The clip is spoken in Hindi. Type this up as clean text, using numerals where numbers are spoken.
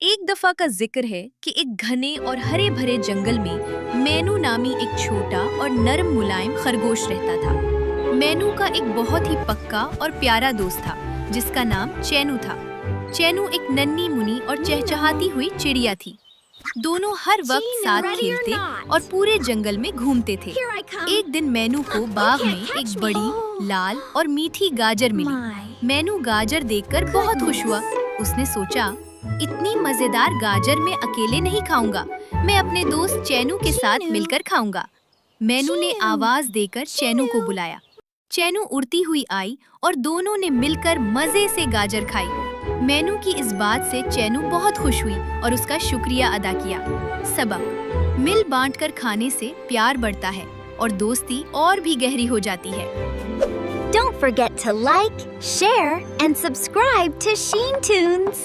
एक दफा का जिक्र है कि एक घने और हरे भरे जंगल में मैनू नामी एक छोटा और नरम मुलायम खरगोश रहता था। मैनू का एक बहुत ही पक्का और प्यारा दोस्त था जिसका नाम चैनू था। चैनू एक नन्ही मुनी और चहचहाती हुई चिड़िया थी। दोनों हर वक्त साथ खेलते और पूरे जंगल में घूमते थे। एक दिन मैनू को बाग में एक बड़ी लाल और मीठी गाजर मिली। मैनू गाजर देखकर बहुत खुश हुआ। उसने सोचा, इतनी मजेदार गाजर मैं अकेले नहीं खाऊंगा, मैं अपने दोस्त चैनू के साथ मिलकर खाऊंगा। मैनू ने आवाज देकर चैनू को बुलाया। चैनू उड़ती हुई आई और दोनों ने मिलकर मजे से गाजर खाई। मैनू की इस बात से चैनू बहुत खुश हुई और उसका शुक्रिया अदा किया। सबक: मिल बांटकर खाने से प्यार बढ़ता है और दोस्ती और भी गहरी हो जाती है। Don't forget to like, share, and subscribe to Sheen Tunes.